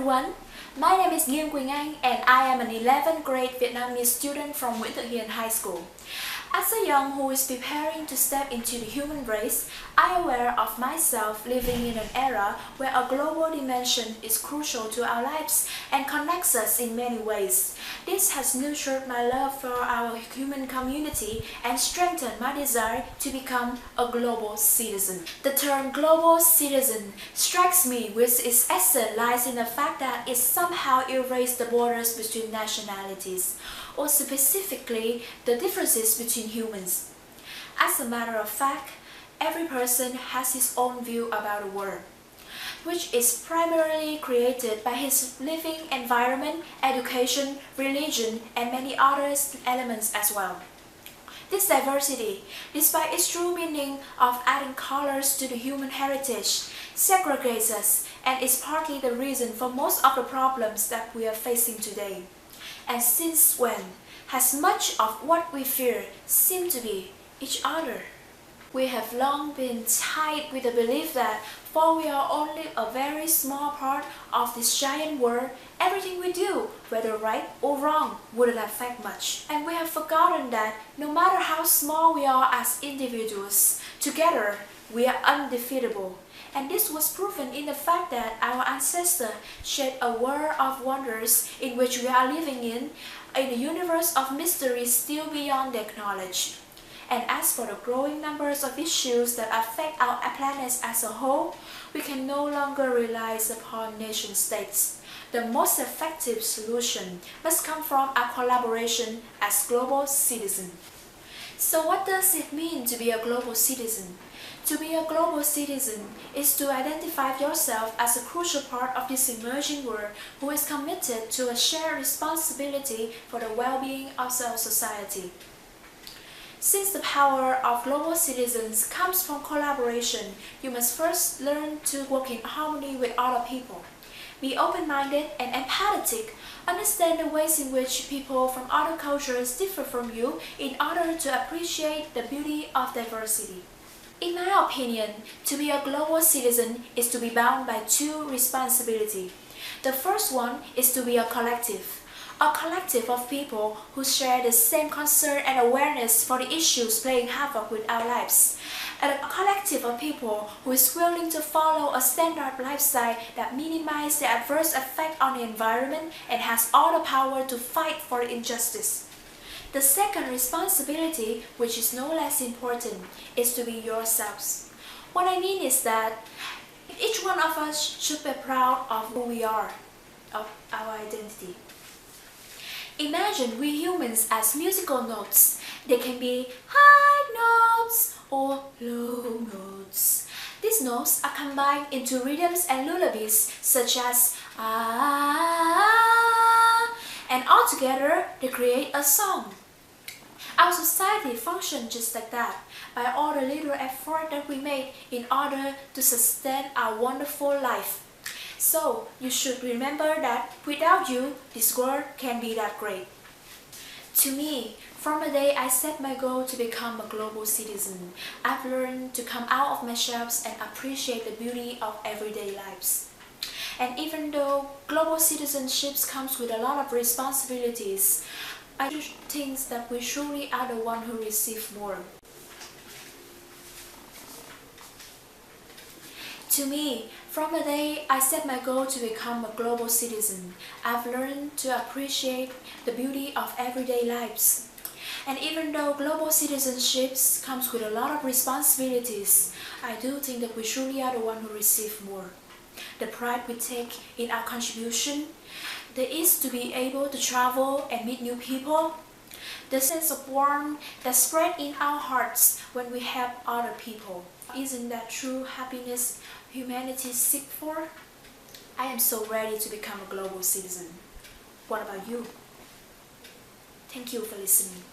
everyone, my name is Nghiêm Quỳnh Anh and I am an 11th grade Vietnamese student from Nguyễn Thượng Hiền High School. As a young who is preparing to step into the human race, I am aware of myself living in an era where a global dimension is crucial to our lives and connects us in many ways. This has nurtured my love for our human community and strengthened my desire to become a global citizen. The term global citizen strikes me with its essence lies in the fact that it somehow erases the borders between nationalities, or specifically the differences between humans. As a matter of fact, every person has his own view about the world, which is primarily created by his living environment, education, religion, and many other elements as well. This diversity, despite its true meaning of adding colors to the human heritage, segregates us and is partly the reason for most of the problems that we are facing today. And since when has much of what we fear seemed to be each other? We have long been tied with the belief that for we are only a very small part of this giant world, everything we do, whether right or wrong, wouldn't affect much. And we have forgotten that no matter how small we are as individuals, together we are undefeatable. And this was proven in the fact that our ancestors shared a world of wonders in which we are living in a universe of mysteries still beyond their knowledge. And as for the growing numbers of issues that affect our planet as a whole, we can no longer rely upon nation-states. The most effective solution must come from our collaboration as global citizens. So what does it mean to be a global citizen? To be a global citizen is to identify yourself as a crucial part of this emerging world who is committed to a shared responsibility for the well-being of our society. Since the power of global citizens comes from collaboration, you must first learn to work in harmony with other people. Be open-minded and empathetic. Understand the ways in which people from other cultures differ from you in order to appreciate the beauty of diversity. In my opinion, to be a global citizen is to be bound by two responsibilities. The first one is to be a collective of people who share the same concern and awareness for the issues playing havoc with our lives. And a collective of people who is willing to follow a standard lifestyle that minimizes the adverse effect on the environment and has all the power to fight for injustice. The second responsibility, which is no less important, is to be yourselves. What I mean is that each one of us should be proud of who we are, of our identity. Imagine we humans as musical notes. They can be high notes or low notes. These notes are combined into rhythms and lullabies such as ah, and all together they create a song. Our society functions just like that, by all the little effort that we made in order to sustain our wonderful life. So, you should remember that without you, this world can't be that great. To me, from the day I set my goal to become a global citizen, I've learned to come out of my shells and appreciate the beauty of everyday lives. And even though global citizenship comes with a lot of responsibilities, I do think that we surely are the one who receive more. To me, from the day I set my goal to become a global citizen, I've learned to appreciate the beauty of everyday lives. And even though global citizenship comes with a lot of responsibilities, I do think that we surely are the one who receive more. The pride we take in our contribution, the ease to be able to travel and meet new people, the sense of warmth that spread in our hearts when we help other people. Isn't that true happiness humanity seeks for? I am so ready to become a global citizen. What about you? Thank you for listening.